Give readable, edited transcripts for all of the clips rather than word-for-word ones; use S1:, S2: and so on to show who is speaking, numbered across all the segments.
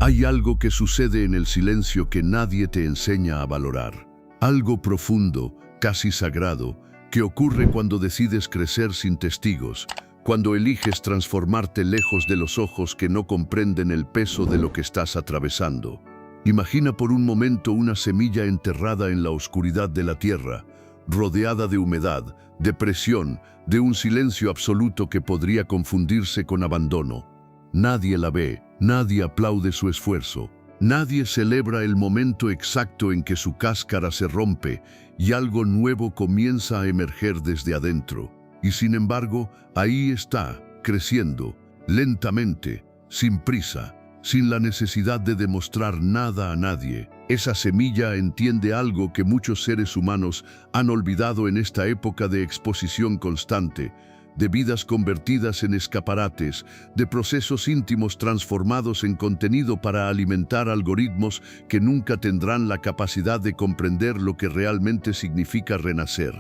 S1: Hay algo que sucede en el silencio que nadie te enseña a valorar. Algo profundo, casi sagrado, que ocurre cuando decides crecer sin testigos, cuando eliges transformarte lejos de los ojos que no comprenden el peso de lo que estás atravesando. Imagina por un momento una semilla enterrada en la oscuridad de la tierra, rodeada de humedad, de presión, de un silencio absoluto que podría confundirse con abandono. Nadie la ve, nadie aplaude su esfuerzo, nadie celebra el momento exacto en que su cáscara se rompe y algo nuevo comienza a emerger desde adentro. Y sin embargo, ahí está, creciendo, lentamente, sin prisa, sin la necesidad de demostrar nada a nadie. Esa semilla entiende algo que muchos seres humanos han olvidado en esta época de exposición constante, de vidas convertidas en escaparates, de procesos íntimos transformados en contenido para alimentar algoritmos que nunca tendrán la capacidad de comprender lo que realmente significa renacer.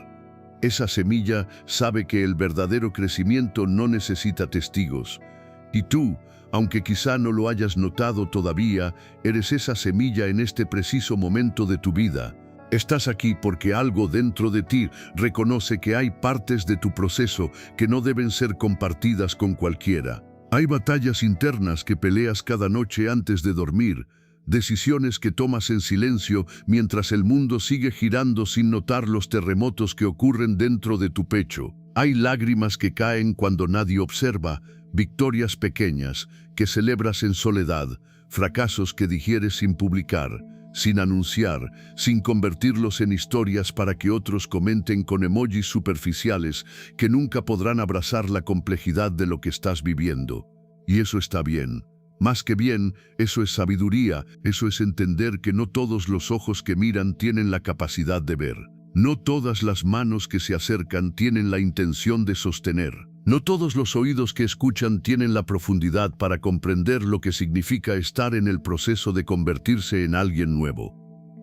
S1: Esa semilla sabe que el verdadero crecimiento no necesita testigos. Y tú, aunque quizá no lo hayas notado todavía, eres esa semilla en este preciso momento de tu vida. Estás aquí porque algo dentro de ti reconoce que hay partes de tu proceso que no deben ser compartidas con cualquiera. Hay batallas internas que peleas cada noche antes de dormir, decisiones que tomas en silencio mientras el mundo sigue girando sin notar los terremotos que ocurren dentro de tu pecho. Hay lágrimas que caen cuando nadie observa, victorias pequeñas que celebras en soledad, fracasos que digieres sin publicar, sin anunciar, sin convertirlos en historias para que otros comenten con emojis superficiales que nunca podrán abrazar la complejidad de lo que estás viviendo. Y eso está bien. Más que bien, eso es sabiduría, eso es entender que no todos los ojos que miran tienen la capacidad de ver. No todas las manos que se acercan tienen la intención de sostener. No todos los oídos que escuchan tienen la profundidad para comprender lo que significa estar en el proceso de convertirse en alguien nuevo.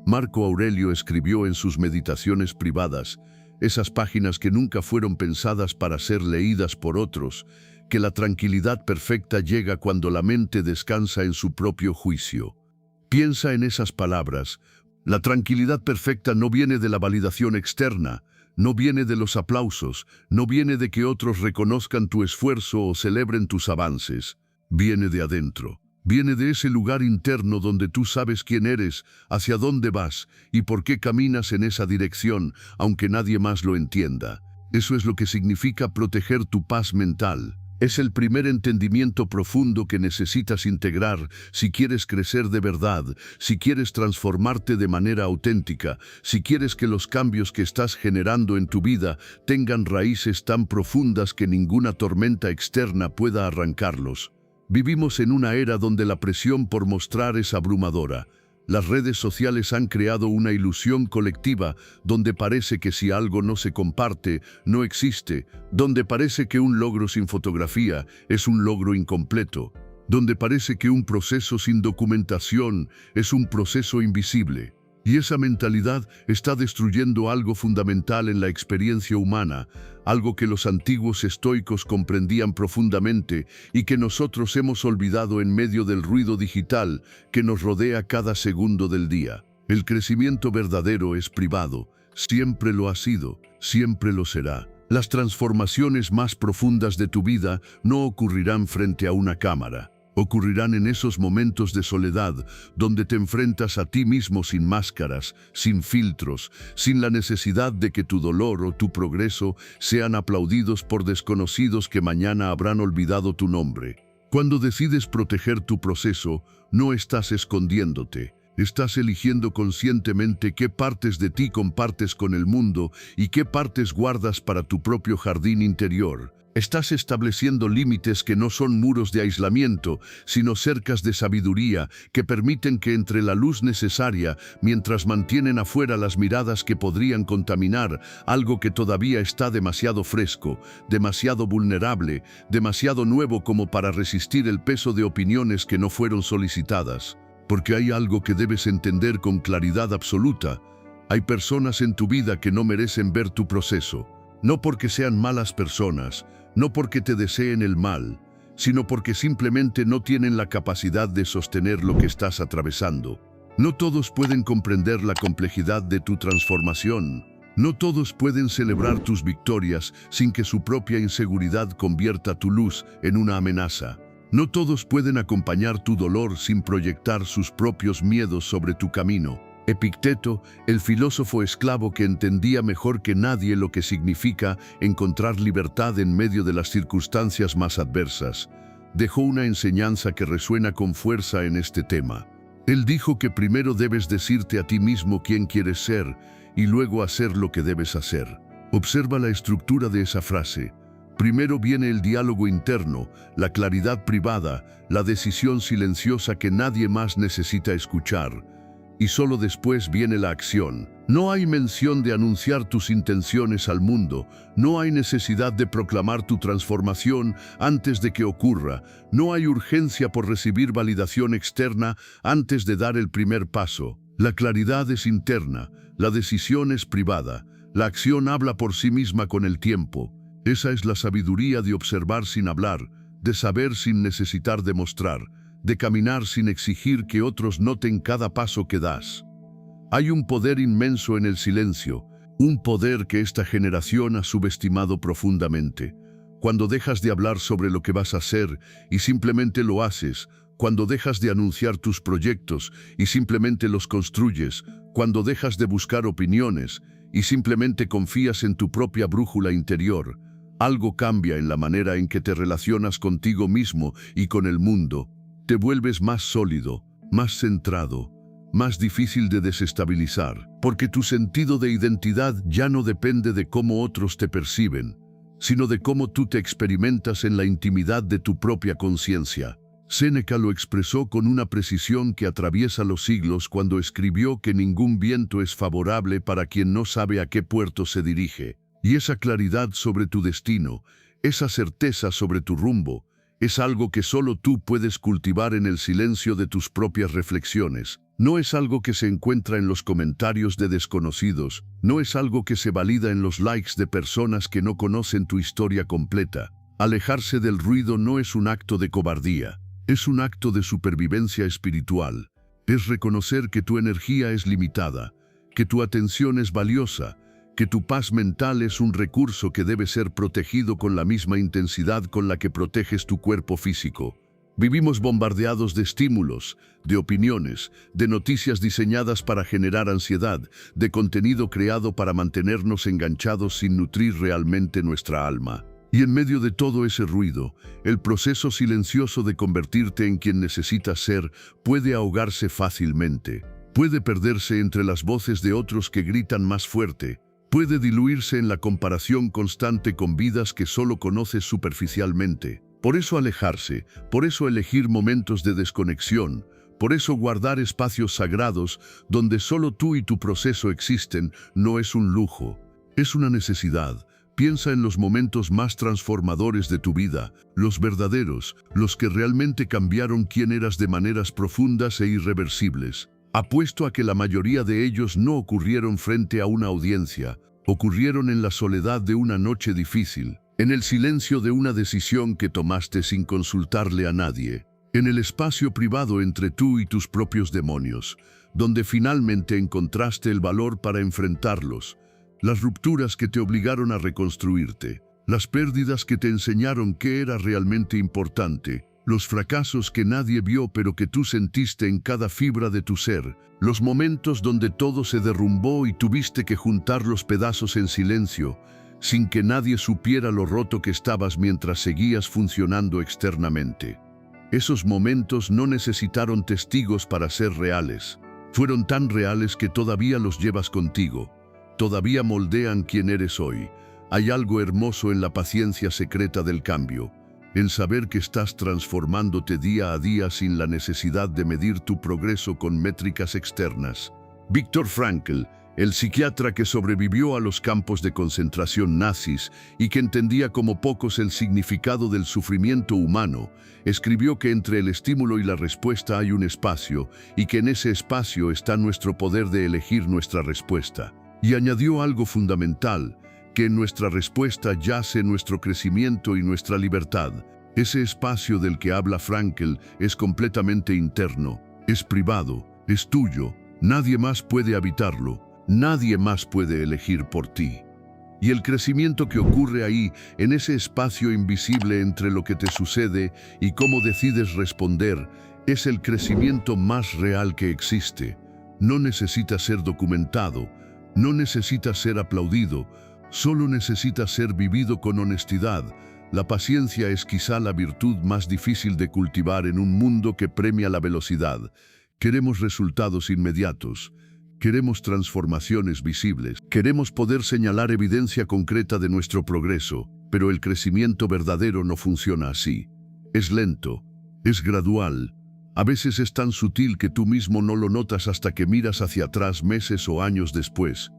S1: Marco Aurelio escribió en sus meditaciones privadas, esas páginas que nunca fueron pensadas para ser leídas por otros, que la tranquilidad perfecta llega cuando la mente descansa en su propio juicio. Piensa en esas palabras. La tranquilidad perfecta no viene de la validación externa, no viene de los aplausos, no viene de que otros reconozcan tu esfuerzo o celebren tus avances. Viene de adentro. Viene de ese lugar interno donde tú sabes quién eres, hacia dónde vas y por qué caminas en esa dirección, aunque nadie más lo entienda. Eso es lo que significa proteger tu paz mental. Es el primer entendimiento profundo que necesitas integrar si quieres crecer de verdad, si quieres transformarte de manera auténtica, si quieres que los cambios que estás generando en tu vida tengan raíces tan profundas que ninguna tormenta externa pueda arrancarlos. Vivimos en una era donde la presión por mostrar es abrumadora. Las redes sociales han creado una ilusión colectiva donde parece que si algo no se comparte, no existe, donde parece que un logro sin fotografía es un logro incompleto, donde parece que un proceso sin documentación es un proceso invisible. Y esa mentalidad está destruyendo algo fundamental en la experiencia humana, algo que los antiguos estoicos comprendían profundamente y que nosotros hemos olvidado en medio del ruido digital que nos rodea cada segundo del día. El crecimiento verdadero es privado, siempre lo ha sido, siempre lo será. Las transformaciones más profundas de tu vida no ocurrirán frente a una cámara. Ocurrirán en esos momentos de soledad, donde te enfrentas a ti mismo sin máscaras, sin filtros, sin la necesidad de que tu dolor o tu progreso sean aplaudidos por desconocidos que mañana habrán olvidado tu nombre. Cuando decides proteger tu proceso, no estás escondiéndote. Estás eligiendo conscientemente qué partes de ti compartes con el mundo y qué partes guardas para tu propio jardín interior. Estás estableciendo límites que no son muros de aislamiento, sino cercas de sabiduría que permiten que entre la luz necesaria, mientras mantienen afuera las miradas que podrían contaminar algo que todavía está demasiado fresco, demasiado vulnerable, demasiado nuevo como para resistir el peso de opiniones que no fueron solicitadas. Porque hay algo que debes entender con claridad absoluta. Hay personas en tu vida que no merecen ver tu proceso. No porque sean malas personas, no porque te deseen el mal, sino porque simplemente no tienen la capacidad de sostener lo que estás atravesando. No todos pueden comprender la complejidad de tu transformación. No todos pueden celebrar tus victorias sin que su propia inseguridad convierta tu luz en una amenaza. No todos pueden acompañar tu dolor sin proyectar sus propios miedos sobre tu camino. Epicteto, el filósofo esclavo que entendía mejor que nadie lo que significa encontrar libertad en medio de las circunstancias más adversas, dejó una enseñanza que resuena con fuerza en este tema. Él dijo que primero debes decirte a ti mismo quién quieres ser y luego hacer lo que debes hacer. Observa la estructura de esa frase. Primero viene el diálogo interno, la claridad privada, la decisión silenciosa que nadie más necesita escuchar. Y solo después viene la acción. No hay mención de anunciar tus intenciones al mundo, no hay necesidad de proclamar tu transformación antes de que ocurra, no hay urgencia por recibir validación externa antes de dar el primer paso. La claridad es interna, la decisión es privada, la acción habla por sí misma con el tiempo. Esa es la sabiduría de observar sin hablar, de saber sin necesitar demostrar, de caminar sin exigir que otros noten cada paso que das. Hay un poder inmenso en el silencio, un poder que esta generación ha subestimado profundamente. Cuando dejas de hablar sobre lo que vas a hacer y simplemente lo haces, cuando dejas de anunciar tus proyectos y simplemente los construyes, cuando dejas de buscar opiniones y simplemente confías en tu propia brújula interior, algo cambia en la manera en que te relacionas contigo mismo y con el mundo. Te vuelves más sólido, más centrado, más difícil de desestabilizar, porque tu sentido de identidad ya no depende de cómo otros te perciben, sino de cómo tú te experimentas en la intimidad de tu propia conciencia. Séneca lo expresó con una precisión que atraviesa los siglos cuando escribió que ningún viento es favorable para quien no sabe a qué puerto se dirige. Y esa claridad sobre tu destino, esa certeza sobre tu rumbo, es algo que solo tú puedes cultivar en el silencio de tus propias reflexiones. No es algo que se encuentra en los comentarios de desconocidos, no es algo que se valida en los likes de personas que no conocen tu historia completa. Alejarse del ruido no es un acto de cobardía, es un acto de supervivencia espiritual. Es reconocer que tu energía es limitada, que tu atención es valiosa, que tu paz mental es un recurso que debe ser protegido con la misma intensidad con la que proteges tu cuerpo físico. Vivimos bombardeados de estímulos, de opiniones, de noticias diseñadas para generar ansiedad, de contenido creado para mantenernos enganchados sin nutrir realmente nuestra alma. Y en medio de todo ese ruido, el proceso silencioso de convertirte en quien necesitas ser puede ahogarse fácilmente. Puede perderse entre las voces de otros que gritan más fuerte. Puede diluirse en la comparación constante con vidas que solo conoces superficialmente. Por eso alejarse, por eso elegir momentos de desconexión, por eso guardar espacios sagrados donde solo tú y tu proceso existen, no es un lujo, es una necesidad. Piensa en los momentos más transformadores de tu vida, los verdaderos, los que realmente cambiaron quién eras de maneras profundas e irreversibles. Apuesto a que la mayoría de ellos no ocurrieron frente a una audiencia, ocurrieron en la soledad de una noche difícil, en el silencio de una decisión que tomaste sin consultarle a nadie, en el espacio privado entre tú y tus propios demonios, donde finalmente encontraste el valor para enfrentarlos, las rupturas que te obligaron a reconstruirte, las pérdidas que te enseñaron qué era realmente importante, los fracasos que nadie vio pero que tú sentiste en cada fibra de tu ser, los momentos donde todo se derrumbó y tuviste que juntar los pedazos en silencio, sin que nadie supiera lo roto que estabas mientras seguías funcionando externamente. Esos momentos no necesitaron testigos para ser reales. Fueron tan reales que todavía los llevas contigo. Todavía moldean quién eres hoy. Hay algo hermoso en la paciencia secreta del cambio, en saber que estás transformándote día a día sin la necesidad de medir tu progreso con métricas externas. Viktor Frankl, el psiquiatra que sobrevivió a los campos de concentración nazis y que entendía como pocos el significado del sufrimiento humano, escribió que entre el estímulo y la respuesta hay un espacio y que en ese espacio está nuestro poder de elegir nuestra respuesta. Y añadió algo fundamental, que en nuestra respuesta yace nuestro crecimiento y nuestra libertad. Ese espacio del que habla Frankl es completamente interno, es privado, es tuyo, nadie más puede habitarlo, nadie más puede elegir por ti. Y el crecimiento que ocurre ahí, en ese espacio invisible entre lo que te sucede y cómo decides responder, es el crecimiento más real que existe. No necesita ser documentado, no necesita ser aplaudido, solo necesita ser vivido con honestidad. La paciencia es quizá la virtud más difícil de cultivar en un mundo que premia la velocidad. Queremos resultados inmediatos. Queremos transformaciones visibles, queremos poder señalar evidencia concreta de nuestro progreso, pero el crecimiento verdadero no funciona así. Es lento, es gradual, a veces es tan sutil que tú mismo no lo notas hasta que miras hacia atrás meses o años después,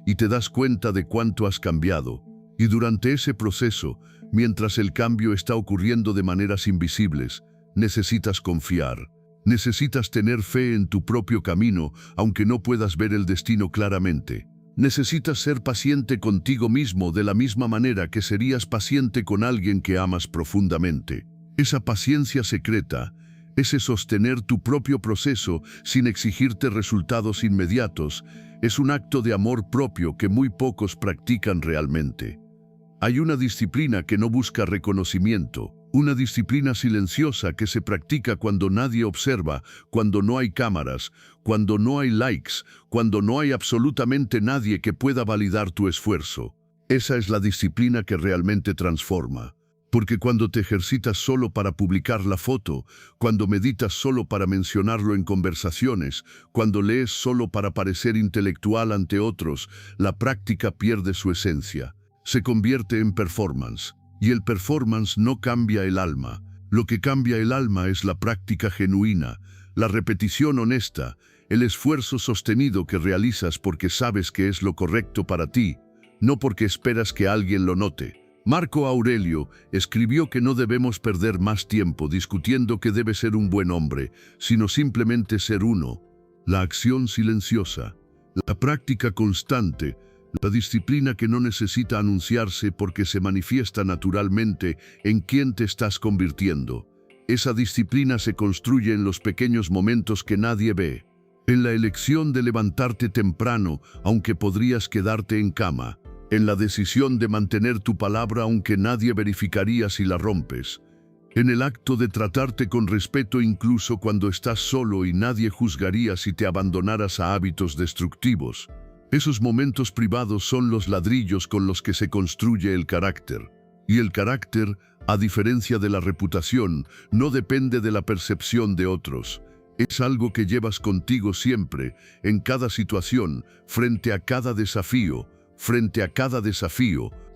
S1: y te das cuenta de cuánto has cambiado, y durante ese proceso, mientras el cambio está ocurriendo de maneras invisibles, necesitas confiar. Necesitas tener fe en tu propio camino, aunque no puedas ver el destino claramente. Necesitas ser paciente contigo mismo de la misma manera que serías paciente con alguien que amas profundamente. Esa paciencia secreta, ese sostener tu propio proceso sin exigirte resultados inmediatos, es un acto de amor propio que muy pocos practican realmente. Hay una disciplina que no busca reconocimiento, una disciplina silenciosa que se practica cuando nadie observa, cuando no hay cámaras, cuando no hay likes, cuando no hay absolutamente nadie que pueda validar tu esfuerzo. Esa es la disciplina que realmente transforma. Porque cuando te ejercitas solo para publicar la foto, cuando meditas solo para mencionarlo en conversaciones, cuando lees solo para parecer intelectual ante otros, la práctica pierde su esencia. Se convierte en performance. Y el performance no cambia el alma. Lo que cambia el alma es la práctica genuina, la repetición honesta, el esfuerzo sostenido que realizas porque sabes que es lo correcto para ti, no porque esperas que alguien lo note. Marco Aurelio escribió que no debemos perder más tiempo discutiendo que debe ser un buen hombre, sino simplemente ser uno. La acción silenciosa, la práctica constante, la disciplina que no necesita anunciarse porque se manifiesta naturalmente en quién te estás convirtiendo. Esa disciplina se construye en los pequeños momentos que nadie ve. En la elección de levantarte temprano, aunque podrías quedarte en cama. En la decisión de mantener tu palabra aunque nadie verificaría si la rompes. En el acto de tratarte con respeto incluso cuando estás solo y nadie juzgaría si te abandonaras a hábitos destructivos. Esos momentos privados son los ladrillos con los que se construye el carácter. Y el carácter, a diferencia de la reputación, no depende de la percepción de otros. Es algo que llevas contigo siempre, en cada situación, frente a cada desafío.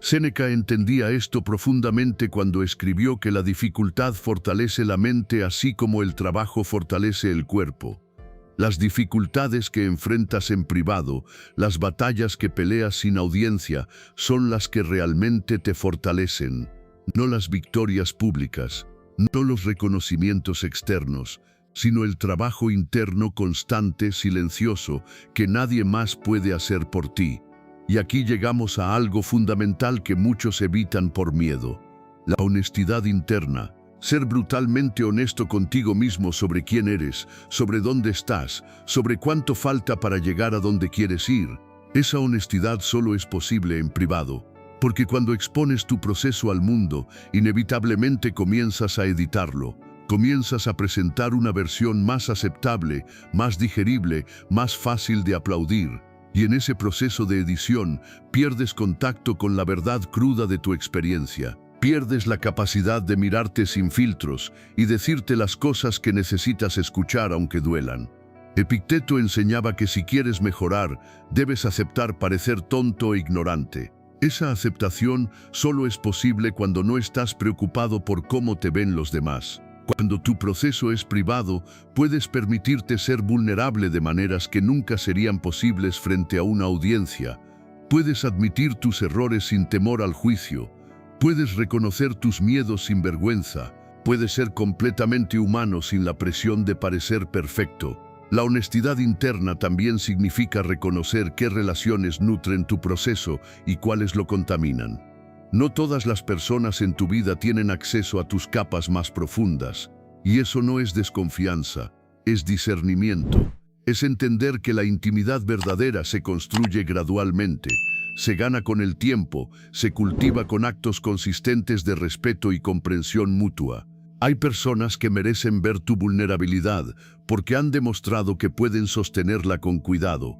S1: Séneca entendía esto profundamente cuando escribió que la dificultad fortalece la mente así como el trabajo fortalece el cuerpo. Las dificultades que enfrentas en privado, las batallas que peleas sin audiencia, son las que realmente te fortalecen. No las victorias públicas, no los reconocimientos externos, sino el trabajo interno constante, silencioso, que nadie más puede hacer por ti. Y aquí llegamos a algo fundamental que muchos evitan por miedo: la honestidad interna. Ser brutalmente honesto contigo mismo sobre quién eres, sobre dónde estás, sobre cuánto falta para llegar a donde quieres ir. Esa honestidad solo es posible en privado, porque cuando expones tu proceso al mundo, inevitablemente comienzas a editarlo. Comienzas a presentar una versión más aceptable, más digerible, más fácil de aplaudir. Y en ese proceso de edición, pierdes contacto con la verdad cruda de tu experiencia. Pierdes la capacidad de mirarte sin filtros y decirte las cosas que necesitas escuchar aunque duelan. Epicteto enseñaba que si quieres mejorar, debes aceptar parecer tonto e ignorante. Esa aceptación solo es posible cuando no estás preocupado por cómo te ven los demás. Cuando tu proceso es privado, puedes permitirte ser vulnerable de maneras que nunca serían posibles frente a una audiencia. Puedes admitir tus errores sin temor al juicio. Puedes reconocer tus miedos sin vergüenza. Puedes ser completamente humano sin la presión de parecer perfecto. La honestidad interna también significa reconocer qué relaciones nutren tu proceso y cuáles lo contaminan. No todas las personas en tu vida tienen acceso a tus capas más profundas, y eso no es desconfianza, es discernimiento. Es entender que la intimidad verdadera se construye gradualmente, se gana con el tiempo, se cultiva con actos consistentes de respeto y comprensión mutua. Hay personas que merecen ver tu vulnerabilidad porque han demostrado que pueden sostenerla con cuidado.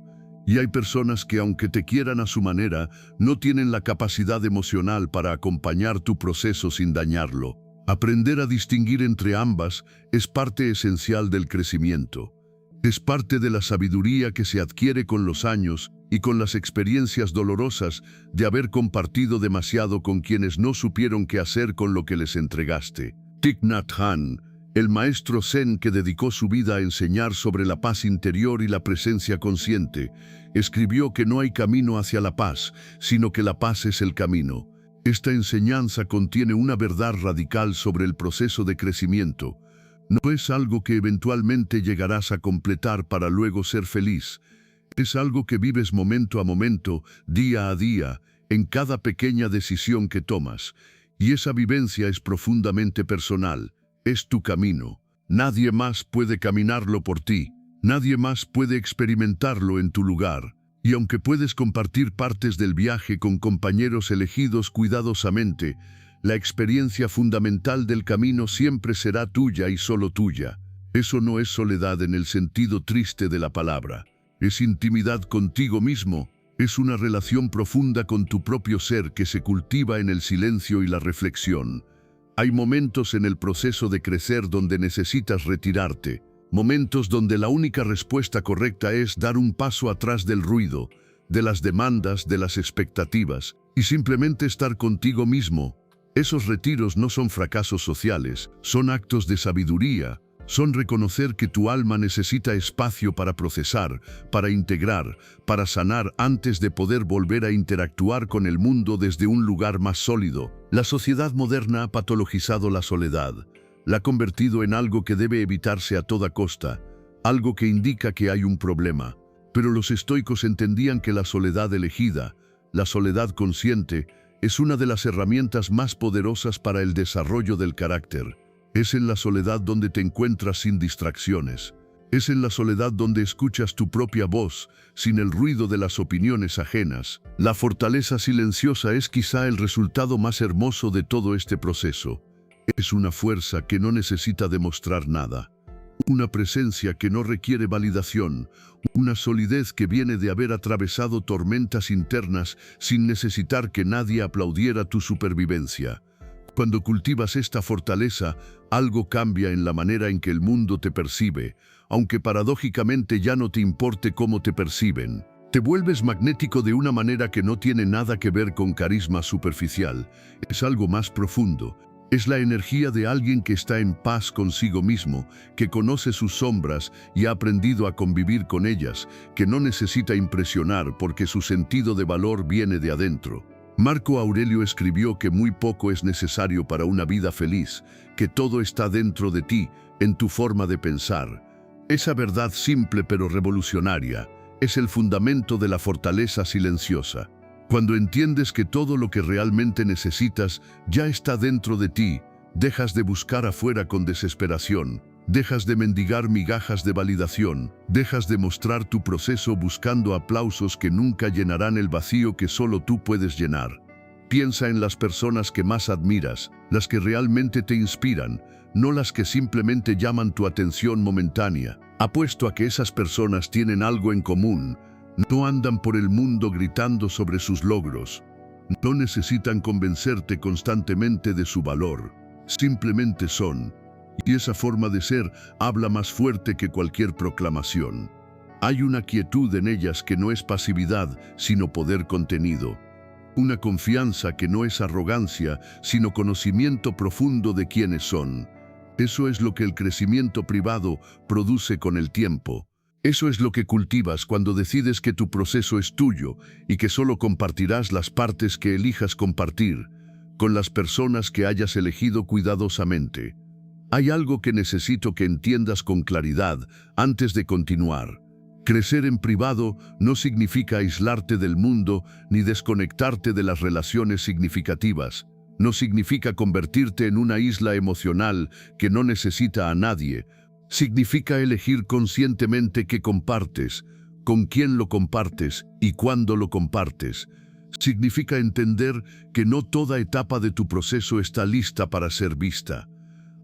S1: Y hay personas que, aunque te quieran a su manera, no tienen la capacidad emocional para acompañar tu proceso sin dañarlo. Aprender a distinguir entre ambas es parte esencial del crecimiento. Es parte de la sabiduría que se adquiere con los años y con las experiencias dolorosas de haber compartido demasiado con quienes no supieron qué hacer con lo que les entregaste. Thich Nhat Hanh, el maestro zen que dedicó su vida a enseñar sobre la paz interior y la presencia consciente, escribió que no hay camino hacia la paz, sino que la paz es el camino. Esta enseñanza contiene una verdad radical sobre el proceso de crecimiento. No es algo que eventualmente llegarás a completar para luego ser feliz. Es algo que vives momento a momento, día a día, en cada pequeña decisión que tomas. Y esa vivencia es profundamente personal. Es tu camino. Nadie más puede caminarlo por ti. Nadie más puede experimentarlo en tu lugar. Y aunque puedes compartir partes del viaje con compañeros elegidos cuidadosamente, la experiencia fundamental del camino siempre será tuya y solo tuya. Eso no es soledad en el sentido triste de la palabra. Es intimidad contigo mismo. Es una relación profunda con tu propio ser que se cultiva en el silencio y la reflexión. Hay momentos en el proceso de crecer donde necesitas retirarte. Momentos donde la única respuesta correcta es dar un paso atrás del ruido, de las demandas, de las expectativas, y simplemente estar contigo mismo. Esos retiros no son fracasos sociales, son actos de sabiduría, son reconocer que tu alma necesita espacio para procesar, para integrar, para sanar antes de poder volver a interactuar con el mundo desde un lugar más sólido. La sociedad moderna ha patologizado la soledad. La ha convertido en algo que debe evitarse a toda costa, algo que indica que hay un problema. Pero los estoicos entendían que la soledad elegida, la soledad consciente, es una de las herramientas más poderosas para el desarrollo del carácter. Es en la soledad donde te encuentras sin distracciones. Es en la soledad donde escuchas tu propia voz, sin el ruido de las opiniones ajenas. La fortaleza silenciosa es quizá el resultado más hermoso de todo este proceso. Es una fuerza que no necesita demostrar nada. Una presencia que no requiere validación. Una solidez que viene de haber atravesado tormentas internas sin necesitar que nadie aplaudiera tu supervivencia. Cuando cultivas esta fortaleza, algo cambia en la manera en que el mundo te percibe, aunque paradójicamente ya no te importe cómo te perciben. Te vuelves magnético de una manera que no tiene nada que ver con carisma superficial. Es algo más profundo. Es la energía de alguien que está en paz consigo mismo, que conoce sus sombras y ha aprendido a convivir con ellas, que no necesita impresionar porque su sentido de valor viene de adentro. Marco Aurelio escribió que muy poco es necesario para una vida feliz, que todo está dentro de ti, en tu forma de pensar. Esa verdad simple pero revolucionaria es el fundamento de la fortaleza silenciosa. Cuando entiendes que todo lo que realmente necesitas ya está dentro de ti, dejas de buscar afuera con desesperación, dejas de mendigar migajas de validación, dejas de mostrar tu proceso buscando aplausos que nunca llenarán el vacío que solo tú puedes llenar. Piensa en las personas que más admiras, las que realmente te inspiran, no las que simplemente llaman tu atención momentánea. Apuesto a que esas personas tienen algo en común. No andan por el mundo gritando sobre sus logros. No necesitan convencerte constantemente de su valor. Simplemente son. Y esa forma de ser habla más fuerte que cualquier proclamación. Hay una quietud en ellas que no es pasividad, sino poder contenido. Una confianza que no es arrogancia, sino conocimiento profundo de quiénes son. Eso es lo que el crecimiento privado produce con el tiempo. Eso es lo que cultivas cuando decides que tu proceso es tuyo y que solo compartirás las partes que elijas compartir, con las personas que hayas elegido cuidadosamente. Hay algo que necesito que entiendas con claridad antes de continuar. Crecer en privado no significa aislarte del mundo ni desconectarte de las relaciones significativas. No significa convertirte en una isla emocional que no necesita a nadie. Significa elegir conscientemente qué compartes, con quién lo compartes y cuándo lo compartes. Significa entender que no toda etapa de tu proceso está lista para ser vista.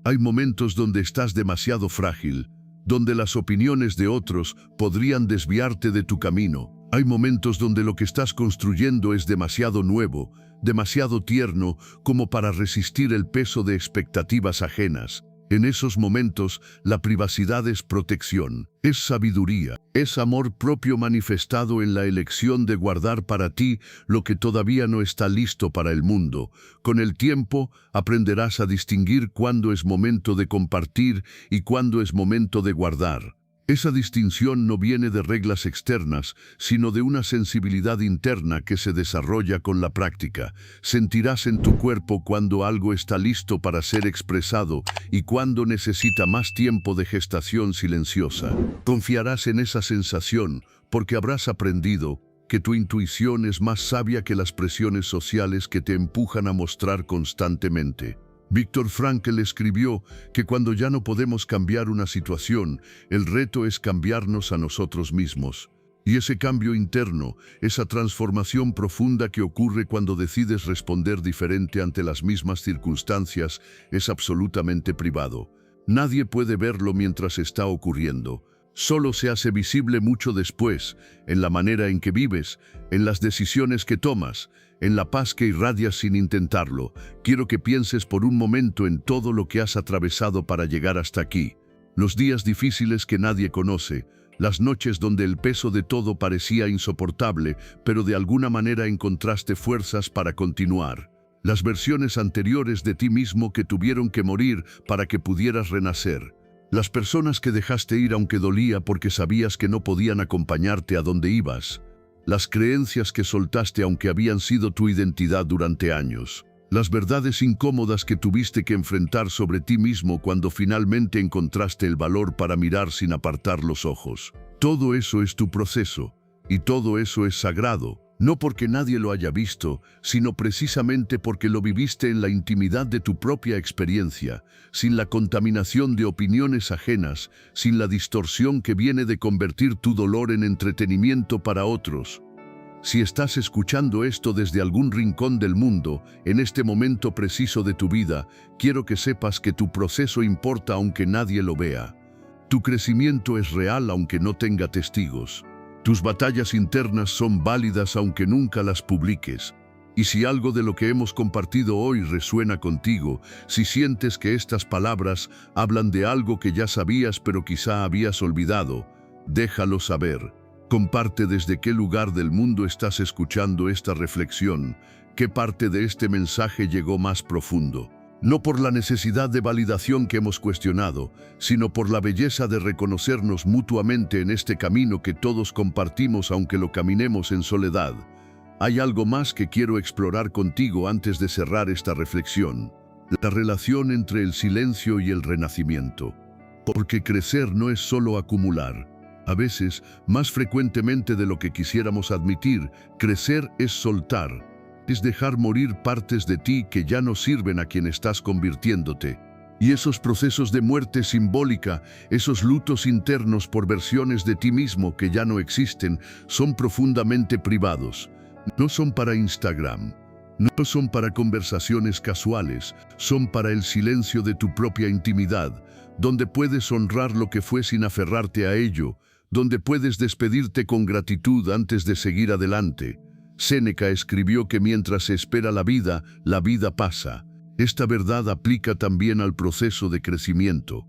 S1: Hay momentos donde estás demasiado frágil, donde las opiniones de otros podrían desviarte de tu camino. Hay momentos donde lo que estás construyendo es demasiado nuevo, demasiado tierno como para resistir el peso de expectativas ajenas. En esos momentos, la privacidad es protección, es sabiduría, es amor propio manifestado en la elección de guardar para ti lo que todavía no está listo para el mundo. Con el tiempo, aprenderás a distinguir cuándo es momento de compartir y cuándo es momento de guardar. Esa distinción no viene de reglas externas, sino de una sensibilidad interna que se desarrolla con la práctica. Sentirás en tu cuerpo cuando algo está listo para ser expresado y cuando necesita más tiempo de gestación silenciosa. Confiarás en esa sensación porque habrás aprendido que tu intuición es más sabia que las presiones sociales que te empujan a mostrar constantemente. Viktor Frankl escribió que cuando ya no podemos cambiar una situación, el reto es cambiarnos a nosotros mismos. Y ese cambio interno, esa transformación profunda que ocurre cuando decides responder diferente ante las mismas circunstancias, es absolutamente privado. Nadie puede verlo mientras está ocurriendo. Solo se hace visible mucho después, en la manera en que vives, en las decisiones que tomas, en la paz que irradias sin intentarlo. Quiero que pienses por un momento en todo lo que has atravesado para llegar hasta aquí. Los días difíciles que nadie conoce, las noches donde el peso de todo parecía insoportable, pero de alguna manera encontraste fuerzas para continuar. Las versiones anteriores de ti mismo que tuvieron que morir para que pudieras renacer. Las personas que dejaste ir aunque dolía porque sabías que no podían acompañarte a donde ibas. Las creencias que soltaste aunque habían sido tu identidad durante años. Las verdades incómodas que tuviste que enfrentar sobre ti mismo cuando finalmente encontraste el valor para mirar sin apartar los ojos. Todo eso es tu proceso, y todo eso es sagrado. No porque nadie lo haya visto, sino precisamente porque lo viviste en la intimidad de tu propia experiencia, sin la contaminación de opiniones ajenas, sin la distorsión que viene de convertir tu dolor en entretenimiento para otros. Si estás escuchando esto desde algún rincón del mundo, en este momento preciso de tu vida, quiero que sepas que tu proceso importa aunque nadie lo vea. Tu crecimiento es real aunque no tenga testigos. Tus batallas internas son válidas aunque nunca las publiques. Y si algo de lo que hemos compartido hoy resuena contigo, si sientes que estas palabras hablan de algo que ya sabías pero quizá habías olvidado, déjalo saber. Comparte desde qué lugar del mundo estás escuchando esta reflexión, qué parte de este mensaje llegó más profundo. No por la necesidad de validación que hemos cuestionado, sino por la belleza de reconocernos mutuamente en este camino que todos compartimos aunque lo caminemos en soledad. Hay algo más que quiero explorar contigo antes de cerrar esta reflexión. La relación entre el silencio y el renacimiento. Porque crecer no es solo acumular. A veces, más frecuentemente de lo que quisiéramos admitir, crecer es soltar. Es dejar morir partes de ti que ya no sirven a quien estás convirtiéndote. Y esos procesos de muerte simbólica, esos lutos internos por versiones de ti mismo que ya no existen, son profundamente privados. No son para Instagram, no son para conversaciones casuales, son para el silencio de tu propia intimidad, donde puedes honrar lo que fue sin aferrarte a ello, donde puedes despedirte con gratitud antes de seguir adelante. Séneca escribió que mientras se espera la vida pasa. Esta verdad aplica también al proceso de crecimiento.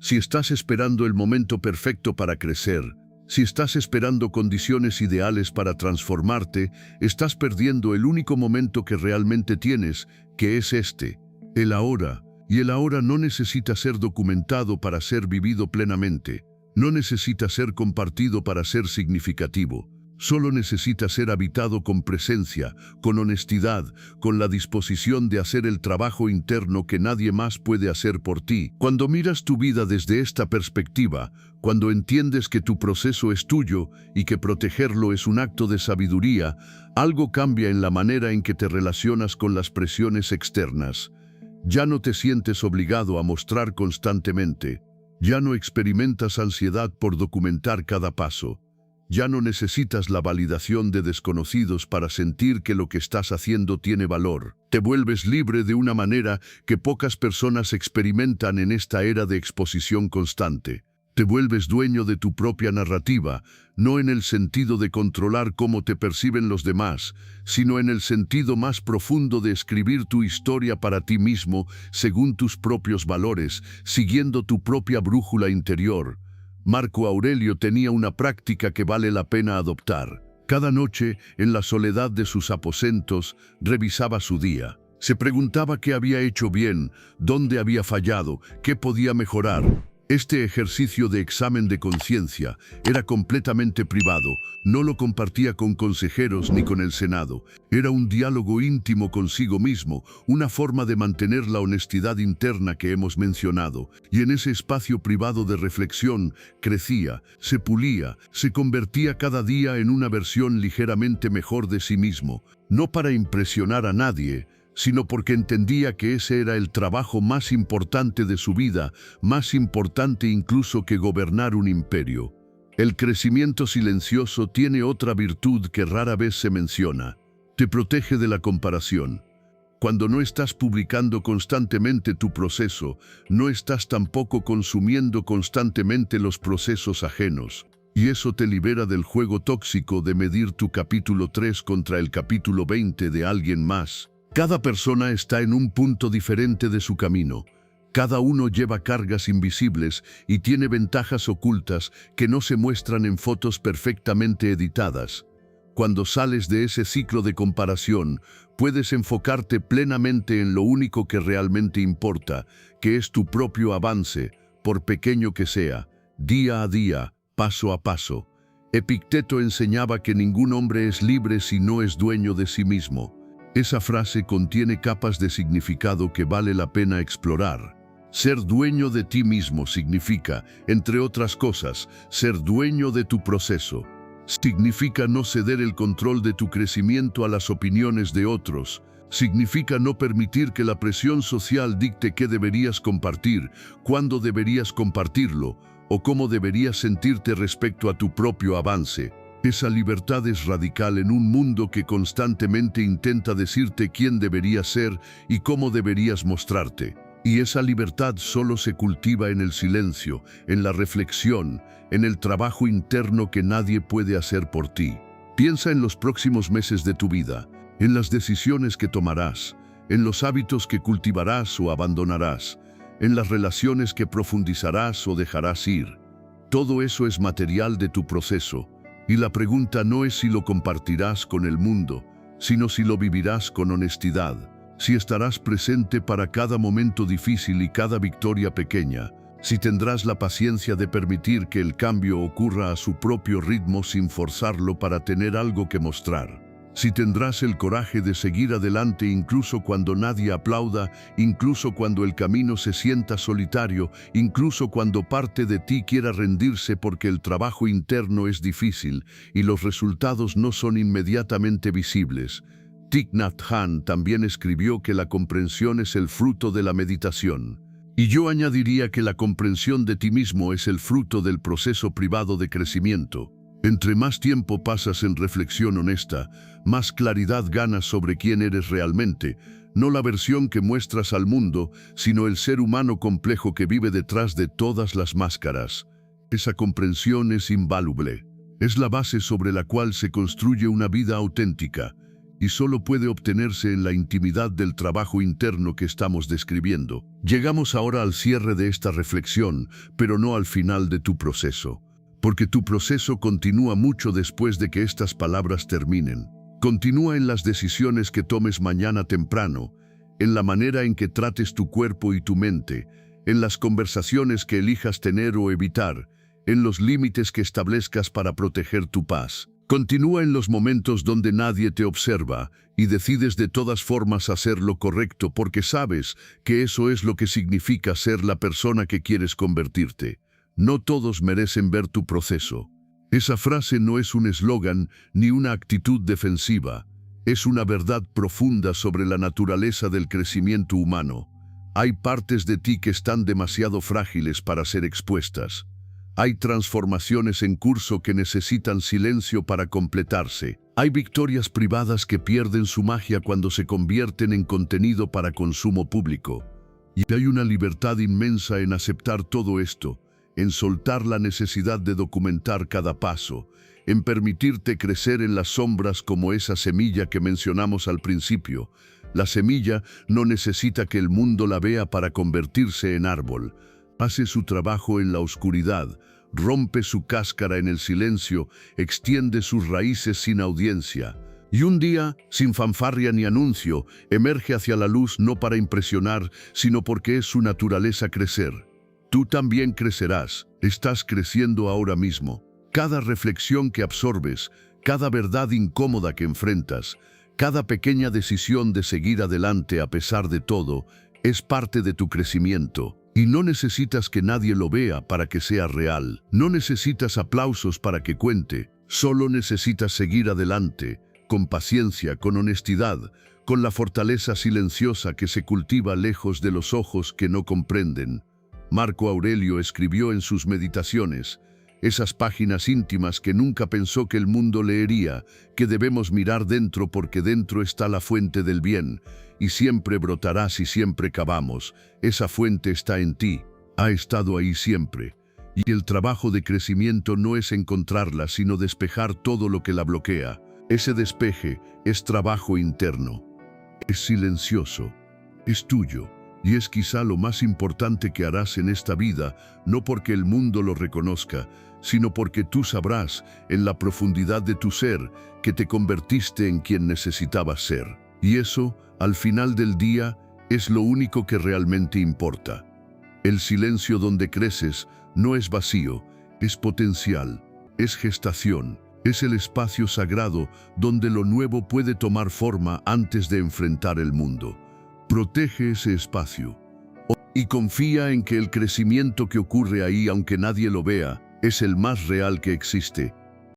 S1: Si estás esperando el momento perfecto para crecer, si estás esperando condiciones ideales para transformarte, estás perdiendo el único momento que realmente tienes, que es este, el ahora. Y el ahora no necesita ser documentado para ser vivido plenamente. No necesita ser compartido para ser significativo. Solo necesita ser habitado con presencia, con honestidad, con la disposición de hacer el trabajo interno que nadie más puede hacer por ti. Cuando miras tu vida desde esta perspectiva, cuando entiendes que tu proceso es tuyo y que protegerlo es un acto de sabiduría, algo cambia en la manera en que te relacionas con las presiones externas. Ya no te sientes obligado a mostrar constantemente. Ya no experimentas ansiedad por documentar cada paso. Ya no necesitas la validación de desconocidos para sentir que lo que estás haciendo tiene valor. Te vuelves libre de una manera que pocas personas experimentan en esta era de exposición constante. Te vuelves dueño de tu propia narrativa, no en el sentido de controlar cómo te perciben los demás, sino en el sentido más profundo de escribir tu historia para ti mismo según tus propios valores, siguiendo tu propia brújula interior. Marco Aurelio tenía una práctica que vale la pena adoptar. Cada noche, en la soledad de sus aposentos, revisaba su día. Se preguntaba qué había hecho bien, dónde había fallado, qué podía mejorar. Este ejercicio de examen de conciencia era completamente privado, no lo compartía con consejeros ni con el Senado. Era un diálogo íntimo consigo mismo, una forma de mantener la honestidad interna que hemos mencionado. Y en ese espacio privado de reflexión crecía, se pulía, se convertía cada día en una versión ligeramente mejor de sí mismo, no para impresionar a nadie, sino porque entendía que ese era el trabajo más importante de su vida, más importante incluso que gobernar un imperio. El crecimiento silencioso tiene otra virtud que rara vez se menciona. Te protege de la comparación. Cuando no estás publicando constantemente tu proceso, no estás tampoco consumiendo constantemente los procesos ajenos. Y eso te libera del juego tóxico de medir tu capítulo 3 contra el capítulo 20 de alguien más. Cada persona está en un punto diferente de su camino. Cada uno lleva cargas invisibles y tiene ventajas ocultas que no se muestran en fotos perfectamente editadas. Cuando sales de ese ciclo de comparación, puedes enfocarte plenamente en lo único que realmente importa, que es tu propio avance, por pequeño que sea, día a día, paso a paso. Epicteto enseñaba que ningún hombre es libre si no es dueño de sí mismo. Esa frase contiene capas de significado que vale la pena explorar. Ser dueño de ti mismo significa, entre otras cosas, ser dueño de tu proceso. Significa no ceder el control de tu crecimiento a las opiniones de otros. Significa no permitir que la presión social dicte qué deberías compartir, cuándo deberías compartirlo, o cómo deberías sentirte respecto a tu propio avance. Esa libertad es radical en un mundo que constantemente intenta decirte quién deberías ser y cómo deberías mostrarte. Y esa libertad solo se cultiva en el silencio, en la reflexión, en el trabajo interno que nadie puede hacer por ti. Piensa en los próximos meses de tu vida, en las decisiones que tomarás, en los hábitos que cultivarás o abandonarás, en las relaciones que profundizarás o dejarás ir. Todo eso es material de tu proceso. Y la pregunta no es si lo compartirás con el mundo, sino si lo vivirás con honestidad, si estarás presente para cada momento difícil y cada victoria pequeña, si tendrás la paciencia de permitir que el cambio ocurra a su propio ritmo sin forzarlo para tener algo que mostrar. Si tendrás el coraje de seguir adelante incluso cuando nadie aplauda, incluso cuando el camino se sienta solitario, incluso cuando parte de ti quiera rendirse porque el trabajo interno es difícil y los resultados no son inmediatamente visibles. Thich Nhat Hanh también escribió que la comprensión es el fruto de la meditación. Y yo añadiría que la comprensión de ti mismo es el fruto del proceso privado de crecimiento. Entre más tiempo pasas en reflexión honesta, más claridad ganas sobre quién eres realmente, no la versión que muestras al mundo, sino el ser humano complejo que vive detrás de todas las máscaras. Esa comprensión es invaluable. Es la base sobre la cual se construye una vida auténtica, y solo puede obtenerse en la intimidad del trabajo interno que estamos describiendo. Llegamos ahora al cierre de esta reflexión, pero no al final de tu proceso. Porque tu proceso continúa mucho después de que estas palabras terminen. Continúa en las decisiones que tomes mañana temprano, en la manera en que trates tu cuerpo y tu mente, en las conversaciones que elijas tener o evitar, en los límites que establezcas para proteger tu paz. Continúa en los momentos donde nadie te observa y decides de todas formas hacer lo correcto porque sabes que eso es lo que significa ser la persona que quieres convertirte. No todos merecen ver tu proceso. Esa frase no es un eslogan ni una actitud defensiva. Es una verdad profunda sobre la naturaleza del crecimiento humano. Hay partes de ti que están demasiado frágiles para ser expuestas. Hay transformaciones en curso que necesitan silencio para completarse. Hay victorias privadas que pierden su magia cuando se convierten en contenido para consumo público. Y hay una libertad inmensa en aceptar todo esto, en soltar la necesidad de documentar cada paso, en permitirte crecer en las sombras como esa semilla que mencionamos al principio. La semilla no necesita que el mundo la vea para convertirse en árbol. Hace su trabajo en la oscuridad, rompe su cáscara en el silencio, extiende sus raíces sin audiencia. Y un día, sin fanfarria ni anuncio, emerge hacia la luz no para impresionar, sino porque es su naturaleza crecer. Tú también crecerás, estás creciendo ahora mismo. Cada reflexión que absorbes, cada verdad incómoda que enfrentas, cada pequeña decisión de seguir adelante a pesar de todo, es parte de tu crecimiento. Y no necesitas que nadie lo vea para que sea real. No necesitas aplausos para que cuente. Solo necesitas seguir adelante, con paciencia, con honestidad, con la fortaleza silenciosa que se cultiva lejos de los ojos que no comprenden. Marco Aurelio escribió en sus meditaciones, esas páginas íntimas que nunca pensó que el mundo leería, que debemos mirar dentro porque dentro está la fuente del bien, y siempre brotará si siempre cavamos. Esa fuente está en ti, ha estado ahí siempre. Y el trabajo de crecimiento no es encontrarla, sino despejar todo lo que la bloquea. Ese despeje es trabajo interno. Es silencioso, es tuyo. Y es quizá lo más importante que harás en esta vida, no porque el mundo lo reconozca, sino porque tú sabrás, en la profundidad de tu ser, que te convertiste en quien necesitabas ser. Y eso, al final del día, es lo único que realmente importa. El silencio donde creces no es vacío, es potencial, es gestación, es el espacio sagrado donde lo nuevo puede tomar forma antes de enfrentar el mundo. Protege ese espacio y confía en que el crecimiento que ocurre ahí, aunque nadie lo vea, es el más real que existe.